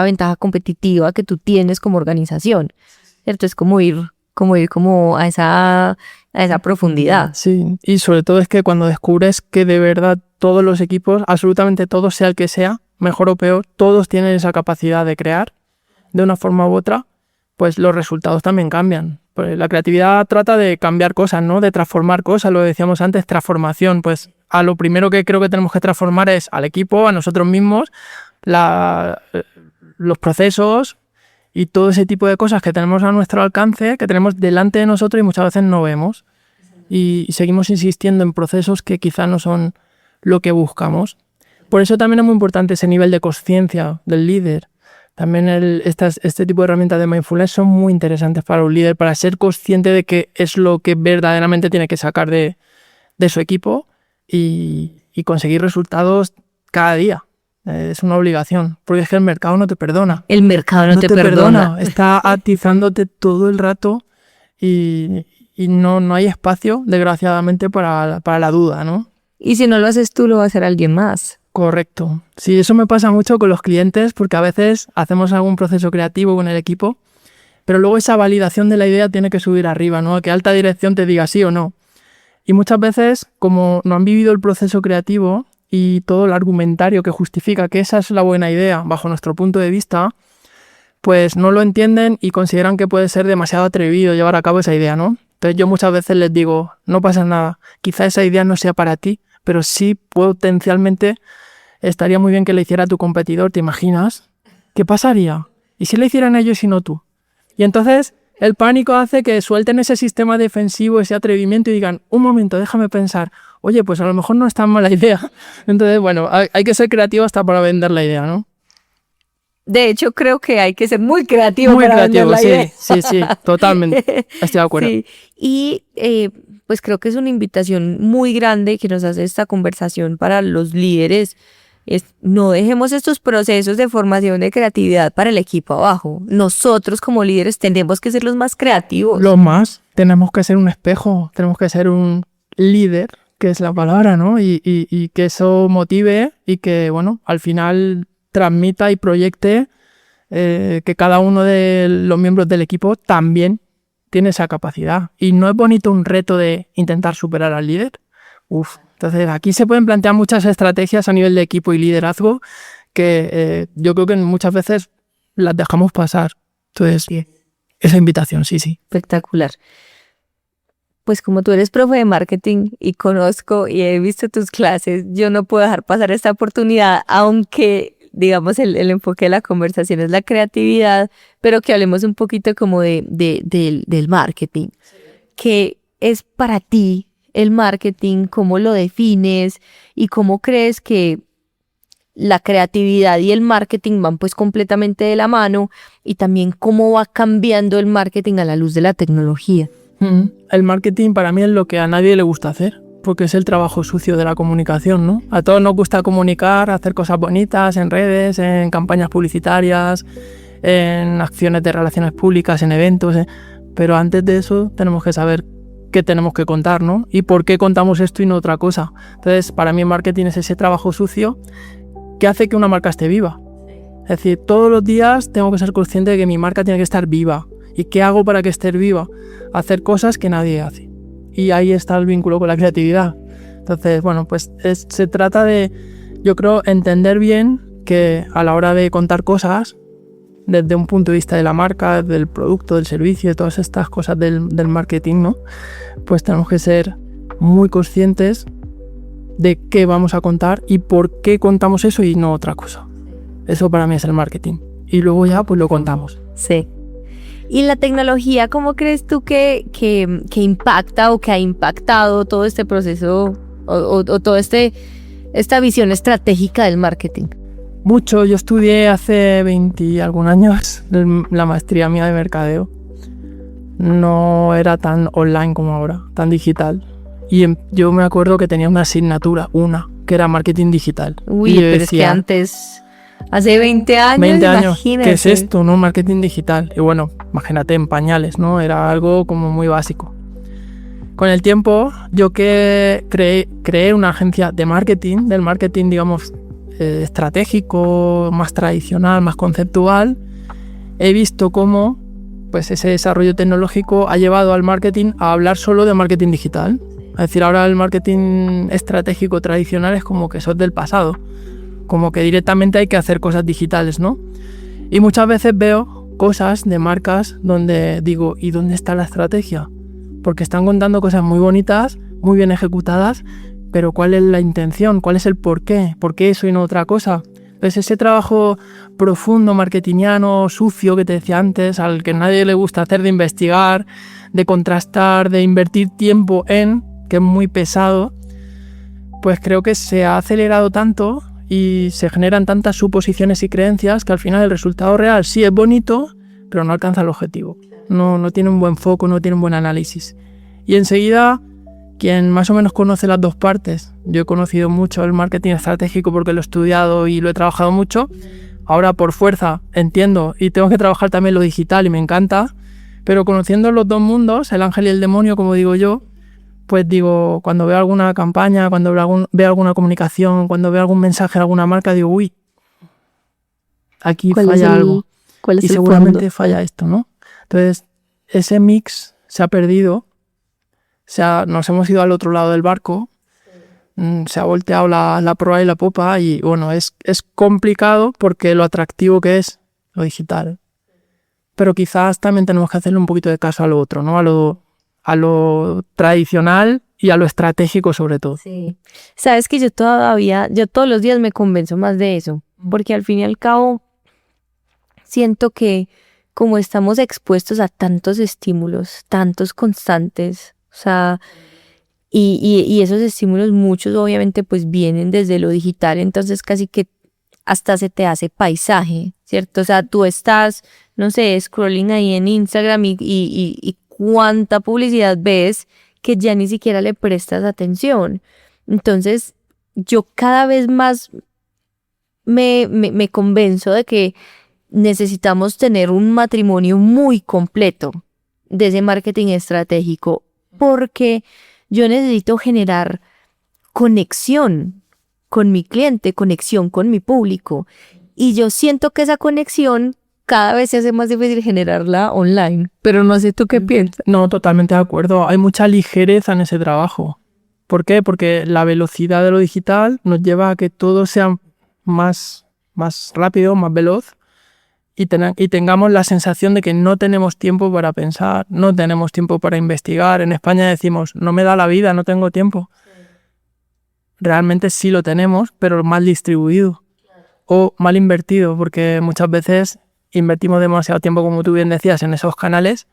S3: ventaja competitiva que tú tienes como organización, ¿cierto? Es como ir a esa profundidad.
S1: Sí, y sobre todo es que cuando descubres que de verdad todos los equipos, absolutamente todos, sea el que sea, mejor o peor, todos tienen esa capacidad de crear de una forma u otra, pues los resultados también cambian. Pues la creatividad trata de cambiar cosas, ¿no? De transformar cosas, lo decíamos antes, transformación. Pues a lo primero que creo que tenemos que transformar es al equipo, a nosotros mismos, los procesos y todo ese tipo de cosas que tenemos a nuestro alcance, que tenemos delante de nosotros y muchas veces no vemos. Y seguimos insistiendo en procesos que quizá no son lo que buscamos. Por eso también es muy importante ese nivel de conciencia del líder. También este tipo de herramientas de mindfulness son muy interesantes para un líder, para ser consciente de qué es lo que verdaderamente tiene que sacar de su equipo y conseguir resultados cada día. Es una obligación, porque es que el mercado no te perdona.
S3: El mercado no te perdona.
S1: Está atizándote todo el rato y no hay espacio, desgraciadamente, para la duda, ¿no?
S3: Y si no lo haces tú, lo va a hacer alguien más.
S1: Correcto. Sí, eso me pasa mucho con los clientes porque a veces hacemos algún proceso creativo con el equipo, pero luego esa validación de la idea tiene que subir arriba, ¿no? Que alta dirección te diga sí o no. Y muchas veces, como no han vivido el proceso creativo y todo el argumentario que justifica que esa es la buena idea bajo nuestro punto de vista, pues no lo entienden y consideran que puede ser demasiado atrevido llevar a cabo esa idea, ¿no? Entonces yo muchas veces les digo, no pasa nada, quizá esa idea no sea para ti, pero sí potencialmente estaría muy bien que le hiciera a tu competidor, ¿te imaginas? ¿Qué pasaría? ¿Y si le hicieran ellos y no tú? Y entonces el pánico hace que suelten ese sistema defensivo, ese atrevimiento y digan, un momento, déjame pensar, oye, pues a lo mejor no es tan mala idea. Entonces, bueno, hay que ser creativo hasta para vender la idea, ¿no?
S3: De hecho, creo que hay que ser muy creativo para vender la idea.
S1: Sí, totalmente. Estoy de acuerdo.
S3: Sí. Y pues creo que es una invitación muy grande que nos hace esta conversación para los líderes. No dejemos estos procesos de formación de creatividad para el equipo abajo. Nosotros como líderes tenemos que ser los más creativos.
S1: Los más. Tenemos que ser un espejo, tenemos que ser un líder, que es la palabra, ¿no? Y que eso motive y que, bueno, al final transmita y proyecte que cada uno de los miembros del equipo también tiene esa capacidad. Y no es bonito un reto de intentar superar al líder. Entonces aquí se pueden plantear muchas estrategias a nivel de equipo y liderazgo que yo creo que muchas veces las dejamos pasar. Entonces, esa invitación, sí.
S3: Espectacular. Pues como tú eres profe de marketing y conozco y he visto tus clases, yo no puedo dejar pasar esta oportunidad, aunque digamos el enfoque de la conversación es la creatividad, pero que hablemos un poquito como del marketing. ¿Qué es para ti el marketing? ¿Cómo lo defines? ¿Y cómo crees que la creatividad y el marketing van pues completamente de la mano? Y también cómo va cambiando el marketing a la luz de la tecnología.
S1: El marketing para mí es lo que a nadie le gusta hacer, porque es el trabajo sucio de la comunicación, ¿no? A todos nos gusta comunicar, hacer cosas bonitas en redes, en campañas publicitarias, en acciones de relaciones públicas, en eventos, pero antes de eso tenemos que saber qué tenemos que contar, ¿no? Y por qué contamos esto y no otra cosa. Entonces, para mí el marketing es ese trabajo sucio que hace que una marca esté viva. Es decir, todos los días tengo que ser consciente de que mi marca tiene que estar viva. ¿Y qué hago para que esté viva? Hacer cosas que nadie hace. Y ahí está el vínculo con la creatividad. Entonces, bueno, pues se trata de, yo creo, entender bien que a la hora de contar cosas, desde un punto de vista de la marca, del producto, del servicio, de todas estas cosas del marketing, ¿no? Pues tenemos que ser muy conscientes de qué vamos a contar y por qué contamos eso y no otra cosa. Eso para mí es el marketing. Y luego ya pues lo contamos.
S3: Sí. ¿Y la tecnología, cómo crees tú que impacta o que ha impactado todo este proceso o toda esta visión estratégica del marketing?
S1: Mucho. Yo estudié hace 20 y algún años la maestría mía de mercadeo. No era tan online como ahora, tan digital. Y yo me acuerdo que tenía una asignatura, que era marketing digital.
S3: Uy, pero decía, es que antes, hace 20 años,
S1: 20 años,
S3: imagínate.
S1: ¿Qué es esto, no? Marketing digital. Y bueno, imagínate en pañales, ¿no? Era algo como muy básico. Con el tiempo, yo que creé una agencia de marketing, del marketing, digamos, estratégico, más tradicional, más conceptual, he visto cómo pues, ese desarrollo tecnológico ha llevado al marketing a hablar solo de marketing digital. Es decir, ahora el marketing estratégico tradicional es como que eso es del pasado, como que directamente hay que hacer cosas digitales, ¿no? Y muchas veces veo cosas de marcas donde digo, ¿y dónde está la estrategia? Porque están contando cosas muy bonitas, muy bien ejecutadas, pero ¿cuál es la intención? ¿Cuál es el porqué? ¿Por qué eso y no otra cosa? Entonces ese trabajo profundo, marketingiano, sucio que te decía antes, al que nadie le gusta hacer, de investigar, de contrastar, de invertir tiempo en, que es muy pesado, pues creo que se ha acelerado tanto y se generan tantas suposiciones y creencias que al final el resultado real sí es bonito, pero no alcanza el objetivo. No tiene un buen foco, no tiene un buen análisis. Y enseguida, quien más o menos conoce las dos partes, yo he conocido mucho el marketing estratégico porque lo he estudiado y lo he trabajado mucho, ahora por fuerza entiendo y tengo que trabajar también lo digital y me encanta, pero conociendo los dos mundos, el ángel y el demonio, como digo yo, pues digo, cuando veo alguna campaña, cuando veo alguna comunicación, cuando veo algún mensaje de alguna marca, digo, uy, aquí falla algo.
S3: ¿Cuál es
S1: Y
S3: el
S1: seguramente
S3: fondo?
S1: falla esto, ¿no? Entonces, ese mix se ha perdido, nos hemos ido al otro lado del barco, se ha volteado la proa y la popa y bueno, es complicado porque lo atractivo que es lo digital. Pero quizás también tenemos que hacerle un poquito de caso a lo otro, ¿no? A lo tradicional y a lo estratégico sobre todo.
S3: Sí. Sabes que yo todos los días me convenzo más de eso, porque al fin y al cabo siento que como estamos expuestos a tantos estímulos, tantos constantes, o sea, y esos estímulos muchos obviamente pues vienen desde lo digital, entonces casi que hasta se te hace paisaje, ¿cierto? O sea, tú estás, no sé, scrolling ahí en Instagram y cuánta publicidad ves que ya ni siquiera le prestas atención. Entonces, yo cada vez más me convenzo de que necesitamos tener un matrimonio muy completo de ese marketing estratégico, porque yo necesito generar conexión con mi cliente, conexión con mi público. Y yo siento que esa conexión cada vez se hace más difícil generarla online. Pero no sé tú qué piensas.
S1: No, totalmente de acuerdo. Hay mucha ligereza en ese trabajo. ¿Por qué? Porque la velocidad de lo digital nos lleva a que todo sea más rápido, más veloz y tengamos la sensación de que no tenemos tiempo para pensar, no tenemos tiempo para investigar. En España decimos, no me da la vida, no tengo tiempo. Realmente sí lo tenemos, pero mal distribuido o mal invertido, porque muchas veces invertimos demasiado tiempo, como tú bien decías, en esos canales,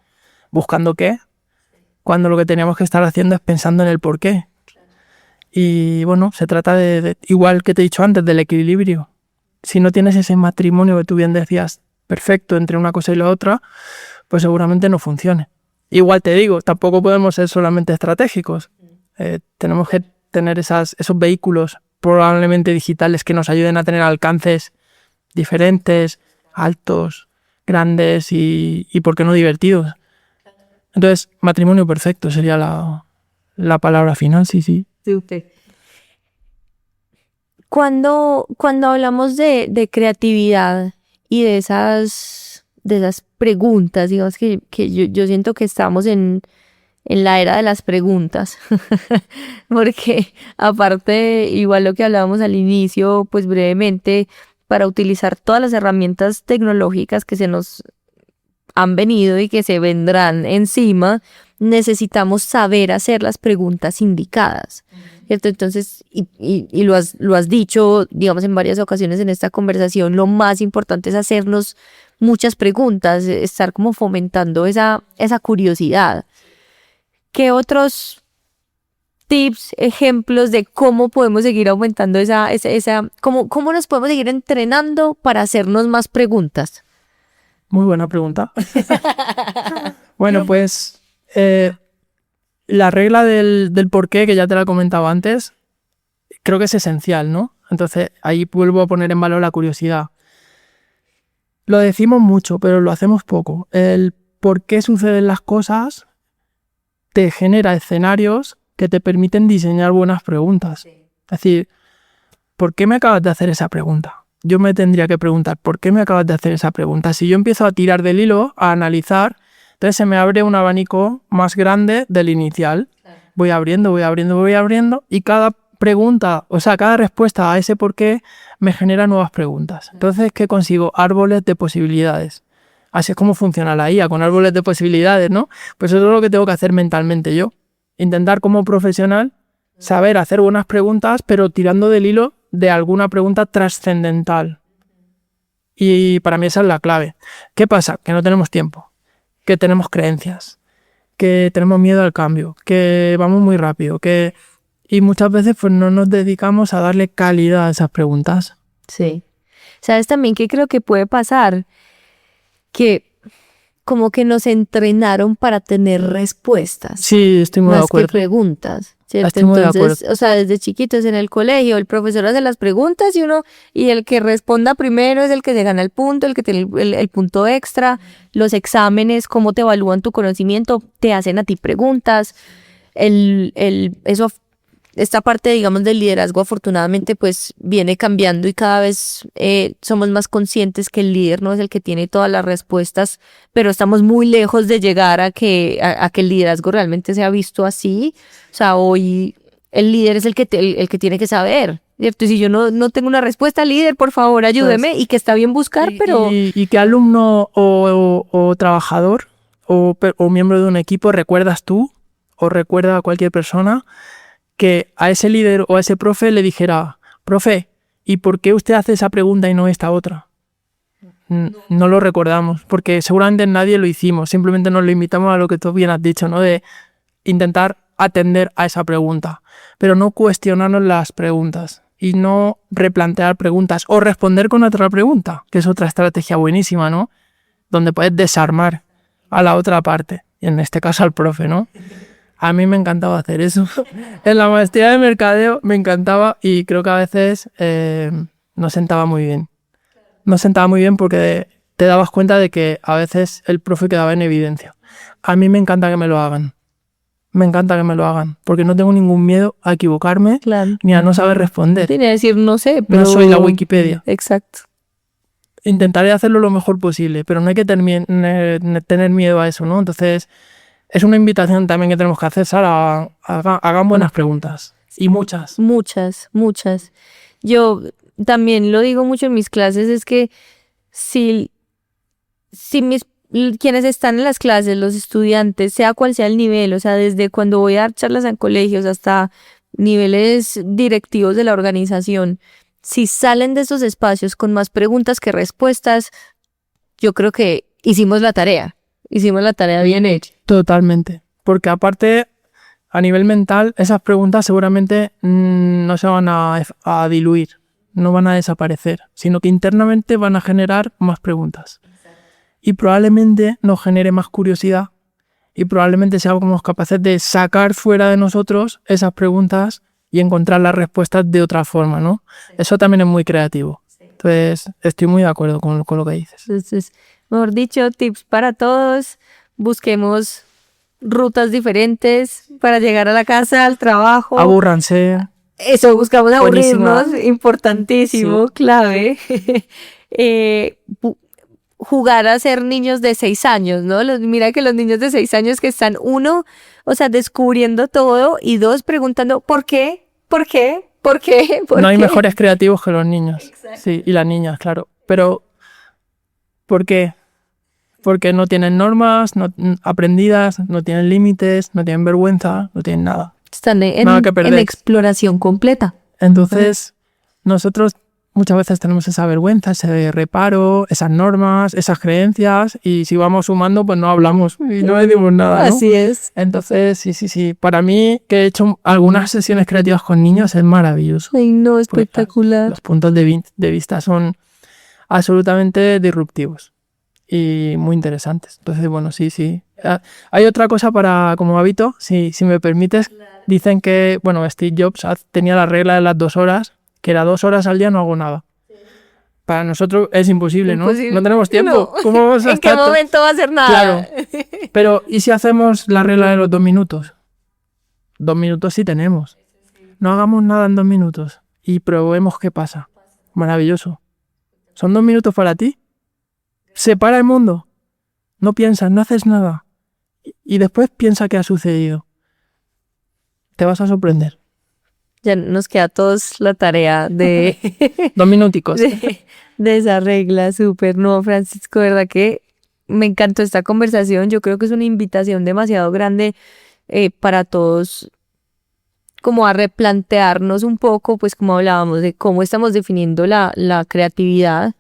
S1: buscando qué, cuando lo que teníamos que estar haciendo es pensando en el por qué. Y bueno, se trata de igual que te he dicho antes, del equilibrio. Si no tienes ese matrimonio que tú bien decías, perfecto entre una cosa y la otra, pues seguramente no funcione. Igual te digo, tampoco podemos ser solamente estratégicos. Tenemos que tener esos vehículos probablemente digitales que nos ayuden a tener alcances diferentes, altos, grandes y ¿por qué no divertidos? Entonces, matrimonio perfecto sería la palabra final, sí.
S3: Cuando hablamos de creatividad y de esas preguntas, digamos que yo siento que estamos en la era de las preguntas, porque aparte, igual lo que hablábamos al inicio, pues brevemente, para utilizar todas las herramientas tecnológicas que se nos han venido y que se vendrán encima, necesitamos saber hacer las preguntas indicadas, ¿cierto? Entonces, y lo has dicho, digamos, en varias ocasiones en esta conversación, lo más importante es hacernos muchas preguntas, estar como fomentando esa curiosidad. ¿Qué otros tips, ejemplos de cómo podemos seguir aumentando cómo nos podemos seguir entrenando para hacernos más preguntas?
S1: Muy buena pregunta. Bueno, pues la regla del por qué, que ya te la he comentado antes, creo que es esencial, ¿no? Entonces ahí vuelvo a poner en valor la curiosidad. Lo decimos mucho, pero lo hacemos poco. El por qué suceden las cosas te genera escenarios que te permiten diseñar buenas preguntas. Es decir, ¿por qué me acabas de hacer esa pregunta? Yo me tendría que preguntar, ¿por qué me acabas de hacer esa pregunta? Si yo empiezo a tirar del hilo, a analizar, entonces se me abre un abanico más grande del inicial. Voy abriendo, y cada pregunta, o sea, cada respuesta a ese por qué me genera nuevas preguntas. Entonces, ¿qué consigo? Árboles de posibilidades. Así es como funciona la IA, con árboles de posibilidades, ¿no? Pues eso es lo que tengo que hacer mentalmente yo. Intentar como profesional saber hacer buenas preguntas, pero tirando del hilo de alguna pregunta trascendental. Y para mí esa es la clave. ¿Qué pasa? Que no tenemos tiempo, que tenemos creencias, que tenemos miedo al cambio, que vamos muy rápido, y muchas veces pues no nos dedicamos a darle calidad a esas preguntas.
S3: Sí. ¿Sabes también qué creo que puede pasar? Que como que nos entrenaron para tener respuestas.
S1: Sí, estoy muy de acuerdo.
S3: Más que preguntas, ¿cierto?
S1: Estoy muy de
S3: Entonces,
S1: acuerdo.
S3: o sea, desde chiquitos en el colegio, el profesor hace las preguntas y el que responda primero es el que se gana el punto, el que tiene el punto extra. Los exámenes, cómo te evalúan tu conocimiento, te hacen a ti preguntas. Esta parte, digamos, del liderazgo, afortunadamente, pues viene cambiando y cada vez somos más conscientes que el líder no es el que tiene todas las respuestas, pero estamos muy lejos de llegar a que el liderazgo realmente sea visto así. O sea, hoy el líder es el que tiene que saber, ¿cierto? Y si yo no tengo una respuesta, líder, por favor, ayúdeme, y que está bien buscar, pero...
S1: ¿Y qué alumno o trabajador o miembro de un equipo recuerdas tú o recuerda a cualquier persona que a ese líder o a ese profe le dijera, profe, ¿y por qué usted hace esa pregunta y no esta otra? No lo recordamos, porque seguramente nadie lo hicimos, simplemente nos limitamos a lo que tú bien has dicho, ¿no? De intentar atender a esa pregunta, pero no cuestionarnos las preguntas y no replantear preguntas o responder con otra pregunta, que es otra estrategia buenísima, ¿no? Donde puedes desarmar a la otra parte, y en este caso al profe, ¿no? A mí me encantaba hacer eso. En la maestría de mercadeo me encantaba y creo que a veces no sentaba muy bien. No sentaba muy bien porque te dabas cuenta de que a veces el profe quedaba en evidencia. A mí me encanta que me lo hagan. Me encanta que me lo hagan porque no tengo ningún miedo a equivocarme,
S3: Claro.
S1: ni a no saber responder.
S3: Tiene que decir, no sé, pero...
S1: No soy la Wikipedia.
S3: Exacto.
S1: Intentaré hacerlo lo mejor posible, pero no hay que tener miedo a eso, ¿no? Entonces... Es una invitación también que tenemos que hacer, Sara, hagan buenas preguntas. Y muchas.
S3: Muchas. Yo también lo digo mucho en mis clases, es que si quienes están en las clases, los estudiantes, sea cual sea el nivel, o sea, desde cuando voy a dar charlas en colegios hasta niveles directivos de la organización, si salen de esos espacios con más preguntas que respuestas, yo creo que hicimos la tarea bien hecha.
S1: Totalmente. Porque aparte, a nivel mental, esas preguntas seguramente no se van a diluir, no van a desaparecer, sino que internamente van a generar más preguntas. Y probablemente nos genere más curiosidad y probablemente seamos capaces de sacar fuera de nosotros esas preguntas y encontrar las respuestas de otra forma, ¿no? Sí. Eso también es muy creativo. Sí. Entonces, estoy muy de acuerdo con lo que dices.
S3: Entonces, mejor dicho, tips para todos. Busquemos rutas diferentes para llegar a la casa, al trabajo.
S1: Abúrranse.
S3: Eso, buscamos aburrirnos, importantísimo, sí. Clave. Jugar a ser niños de 6 años, ¿no? Mira que los niños de 6 años que están, uno, o sea, descubriendo todo, y dos, preguntando, ¿por qué? ¿Por qué? ¿Por qué? ¿Por
S1: no
S3: qué?
S1: hay mejores creativos que los niños. Exacto. Sí, y las niñas, claro. Pero, ¿por qué? Porque no tienen normas aprendidas, no tienen límites, no tienen vergüenza, no tienen nada.
S3: Están en exploración completa.
S1: Entonces, nosotros muchas veces tenemos esa vergüenza, ese reparo, esas normas, esas creencias, y si vamos sumando, pues no hablamos y no decimos nada, ¿no?
S3: Así es.
S1: Entonces, sí. Para mí, que he hecho algunas sesiones creativas con niños, es maravilloso.
S3: Ay, no, espectacular.
S1: Los puntos de vista son absolutamente disruptivos y muy interesantes. Entonces, bueno, sí. Hay otra cosa como hábito, si me permites. Dicen que, bueno, Steve Jobs tenía la regla de las 2 horas, que era 2 horas al día no hago nada. Para nosotros es imposible, ¿no?
S3: Imposible.
S1: No tenemos tiempo.
S3: No.
S1: ¿Cómo vamos a
S3: ¿En qué
S1: estar
S3: momento va a hacer nada?
S1: Claro. Pero, ¿y si hacemos la regla de los 2 minutos? 2 minutos sí tenemos. No hagamos nada en 2 minutos y probemos qué pasa. Maravilloso. ¿Son 2 minutos para ti? Separa el mundo. No piensas, no haces nada. Y después piensa qué ha sucedido. Te vas a sorprender.
S3: Ya nos queda a todos la tarea de,
S1: 2 minuticos.
S3: de esa regla. Súper. No, Francisco, de verdad que me encantó esta conversación. Yo creo que es una invitación demasiado grande para todos, como a replantearnos un poco, pues como hablábamos de cómo estamos definiendo la creatividad,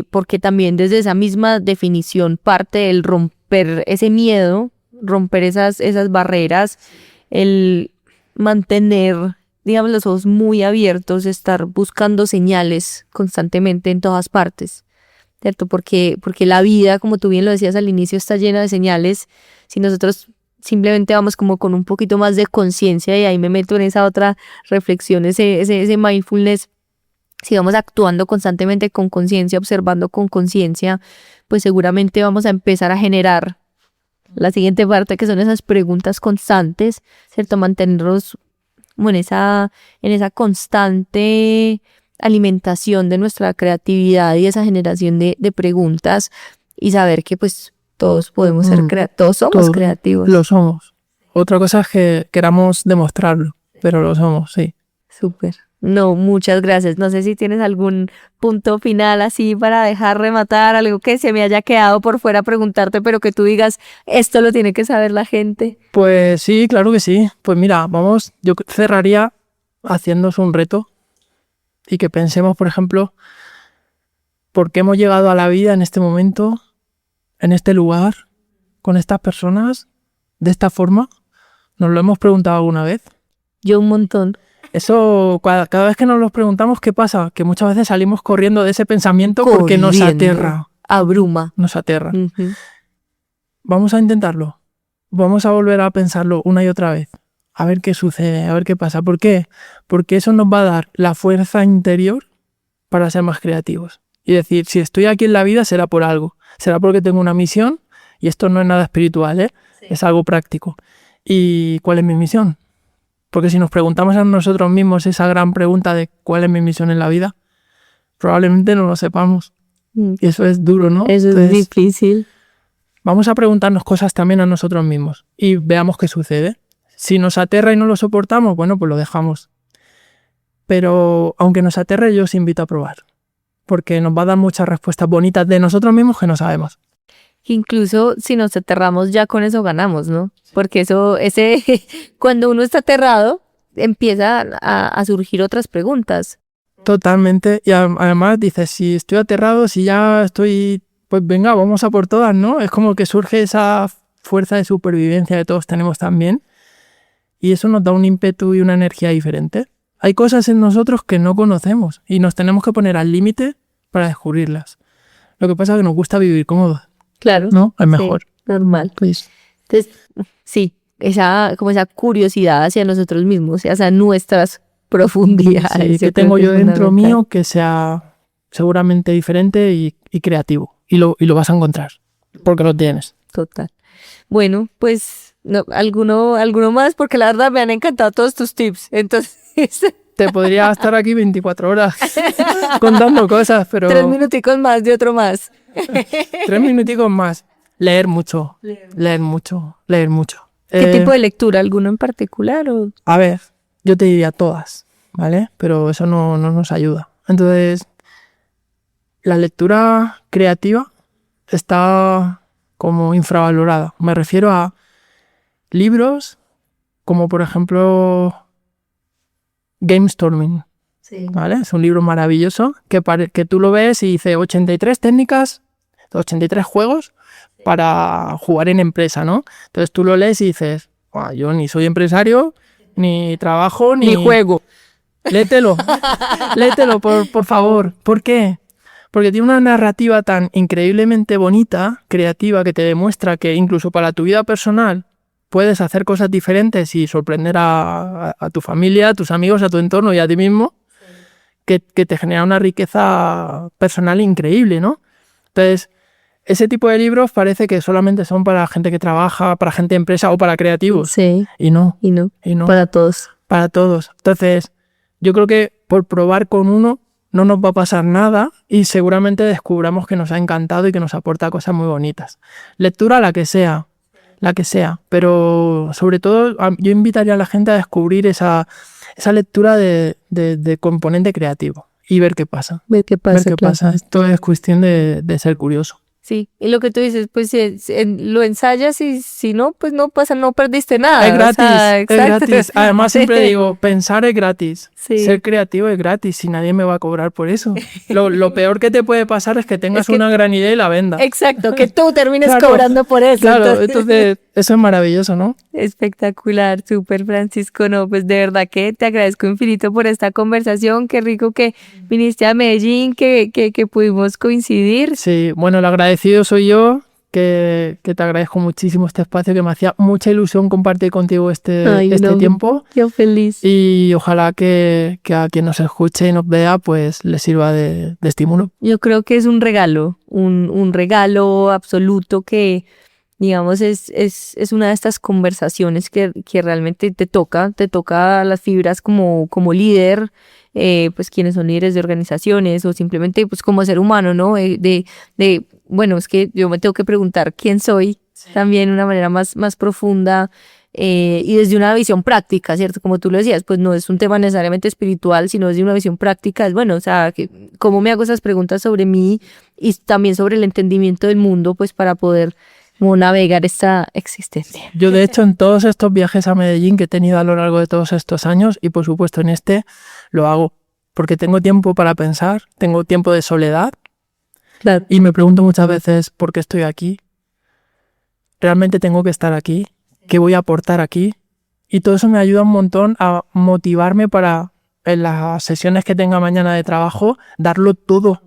S3: porque también desde esa misma definición parte el romper ese miedo, romper esas barreras, el mantener, digamos, los ojos muy abiertos, estar buscando señales constantemente en todas partes, ¿cierto? Porque la vida, como tú bien lo decías al inicio, está llena de señales. Si nosotros simplemente vamos como con un poquito más de conciencia, y ahí me meto en esa otra reflexión, ese mindfulness, si vamos actuando constantemente con conciencia, observando con conciencia, pues seguramente vamos a empezar a generar la siguiente parte, que son esas preguntas constantes, ¿cierto? Mantenernos como en esa constante alimentación de nuestra creatividad y esa generación de preguntas, y saber que pues todos podemos ser todos somos
S1: Todos
S3: creativos.
S1: Lo somos. Otra cosa es que queramos demostrarlo, pero lo somos, sí.
S3: Súper. No, muchas gracias. No sé si tienes algún punto final así para dejar rematar, algo que se me haya quedado por fuera preguntarte, pero que tú digas, esto lo tiene que saber la gente.
S1: Pues sí, claro que sí. Pues mira, yo cerraría haciéndoos un reto y que pensemos, por ejemplo, por qué hemos llegado a la vida en este momento, en este lugar, con estas personas, de esta forma. ¿Nos lo hemos preguntado alguna vez?
S3: Yo un montón.
S1: Eso, cada vez que nos lo preguntamos, ¿qué pasa? Que muchas veces salimos corriendo de ese pensamiento porque nos
S3: Corriendo.
S1: aterra.
S3: Abruma.
S1: Nos aterra.
S3: Ujú.
S1: Vamos a intentarlo. Vamos a volver a pensarlo una y otra vez. A ver qué sucede, a ver qué pasa. ¿Por qué? Porque eso nos va a dar la fuerza interior para ser más creativos. Y decir, si estoy aquí en la vida será por algo. Será porque tengo una misión, y esto no es nada espiritual, ¿eh? Sí. Es algo práctico. ¿Y cuál es mi misión? Porque si nos preguntamos a nosotros mismos esa gran pregunta de cuál es mi misión en la vida, probablemente no lo sepamos. Y eso es duro, ¿no?
S3: Eso es difícil.
S1: Vamos a preguntarnos cosas también a nosotros mismos y veamos qué sucede. Si nos aterra y no lo soportamos, bueno, pues lo dejamos. Pero aunque nos aterre, yo os invito a probar, porque nos va a dar muchas respuestas bonitas de nosotros mismos que no sabemos.
S3: Incluso si nos aterramos, ya con eso ganamos, ¿no? Porque cuando uno está aterrado, empieza a surgir otras preguntas.
S1: Totalmente. Y además dices, si estoy aterrado, si ya estoy, pues venga, vamos a por todas, ¿no? Es como que surge esa fuerza de supervivencia que todos tenemos también. Y eso nos da un ímpetu y una energía diferente. Hay cosas en nosotros que no conocemos y nos tenemos que poner al límite para descubrirlas. Lo que pasa es que nos gusta vivir cómodos.
S3: Claro.
S1: ¿No? Es mejor.
S3: Sí, normal.
S1: Pues.
S3: Entonces, sí, esa curiosidad hacia nosotros mismos, hacia nuestras profundidades.
S1: Sí, que tengo yo dentro mío que sea seguramente diferente y creativo. Y lo vas a encontrar, porque lo tienes.
S3: Total. Bueno, pues, no, ¿alguno más? Porque la verdad me han encantado todos tus tips. Entonces...
S1: Te podría estar aquí 24 horas contando cosas, pero...
S3: 3 minuticos más de otro más.
S1: 3 minuticos más. Leer mucho. Leer mucho.
S3: ¿Qué tipo de lectura? ¿Alguno en particular? O?
S1: A ver, yo te diría todas, ¿vale? Pero eso no nos ayuda. Entonces, la lectura creativa está como infravalorada. Me refiero a libros como, por ejemplo, Gamestorming. Sí. ¿Vale? Es un libro maravilloso que tú lo ves y dice 83 técnicas, 83 juegos para jugar en empresa, ¿no? Entonces tú lo lees y dices, yo ni soy empresario, ni trabajo, ni
S3: juego.
S1: Léetelo, por favor. ¿Por qué? Porque tiene una narrativa tan increíblemente bonita, creativa, que te demuestra que incluso para tu vida personal puedes hacer cosas diferentes y sorprender a tu familia, a tus amigos, a tu entorno y a ti mismo, que te genera una riqueza personal increíble, ¿no? Entonces, ese tipo de libros parece que solamente son para gente que trabaja, para gente de empresa o para creativos.
S3: Sí.
S1: Y no.
S3: Para todos.
S1: Para todos. Entonces, yo creo que por probar con uno no nos va a pasar nada y seguramente descubramos que nos ha encantado y que nos aporta cosas muy bonitas. Lectura la que sea, pero sobre todo yo invitaría a la gente a descubrir esa lectura de componente creativo y ver qué pasa.
S3: Ver qué pasa.
S1: Esto es cuestión de ser curioso.
S3: Sí, y lo que tú dices, pues lo ensayas y si no, pues no pasa, no perdiste nada.
S1: Es gratis,
S3: o sea,
S1: es gratis. Además siempre
S3: Sí.
S1: digo, pensar es gratis,
S3: Sí.
S1: ser creativo es gratis y nadie me va a cobrar por eso. Lo peor que te puede pasar es que tengas una gran idea y la vendas.
S3: Exacto, que tú termines
S1: Claro,
S3: cobrando por eso.
S1: Claro, entonces eso es maravilloso, ¿no?
S3: Espectacular, súper, Francisco. No, pues de verdad que te agradezco infinito por esta conversación. Qué rico que viniste a Medellín, que pudimos coincidir.
S1: Sí, bueno, el agradecido soy yo, que te agradezco muchísimo este espacio, que me hacía mucha ilusión compartir contigo este tiempo.
S3: Yo feliz.
S1: Y ojalá que a quien nos escuche y nos vea, pues le sirva de estímulo.
S3: Yo creo que es un regalo, un regalo absoluto que, digamos, es una de estas conversaciones que realmente te toca las fibras como líder, pues quienes son líderes de organizaciones o simplemente pues como ser humano, ¿no? Bueno, es que yo me tengo que preguntar quién soy también de una manera más profunda y desde una visión práctica, ¿cierto? Como tú lo decías, pues no es un tema necesariamente espiritual, sino desde una visión práctica, es bueno, o sea, cómo me hago esas preguntas sobre mí y también sobre el entendimiento del mundo, pues para poder como navegar esta existencia.
S1: Yo, de hecho, en todos estos viajes a Medellín que he tenido a lo largo de todos estos años, y por supuesto en este, lo hago porque tengo tiempo para pensar, tengo tiempo de soledad,
S3: Claro.
S1: y me pregunto muchas veces por qué estoy aquí, realmente tengo que estar aquí, qué voy a aportar aquí, y todo eso me ayuda un montón a motivarme para, en las sesiones que tenga mañana de trabajo, darlo todo.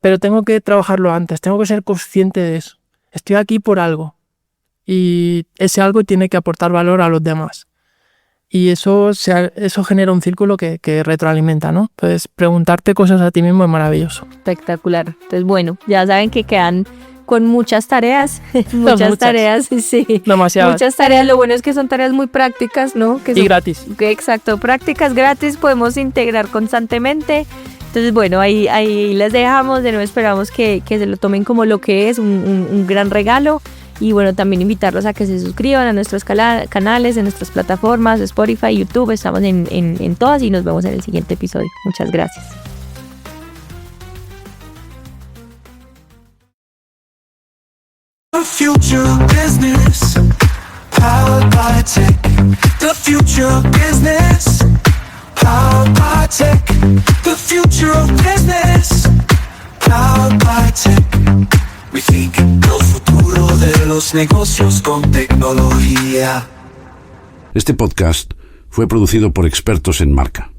S1: Pero tengo que trabajarlo antes, tengo que ser consciente de eso. Estoy aquí por algo. Y ese algo tiene que aportar valor a los demás. Y eso genera un círculo que retroalimenta, ¿no? Entonces, preguntarte cosas a ti mismo es maravilloso.
S3: Espectacular. Entonces, bueno, ya saben que quedan con muchas tareas. muchas tareas, sí.
S1: Demasiadas.
S3: Muchas tareas. Lo bueno es que son tareas muy prácticas, ¿no? Que
S1: Y
S3: son,
S1: gratis.
S3: Exacto, prácticas gratis, podemos integrar constantemente. Entonces, bueno, ahí les dejamos. De nuevo esperamos que se lo tomen como lo que es, un gran regalo. Y bueno, también invitarlos a que se suscriban a nuestros canales, en nuestras plataformas, Spotify, YouTube. Estamos en todas y nos vemos en el siguiente episodio. Muchas gracias.
S2: The future of business, powered by tech. The future of business, powered by tech. The future of business, powered by tech. We think el futuro de los negocios con tecnología.
S4: Este podcast fue producido por Expertos en Marca.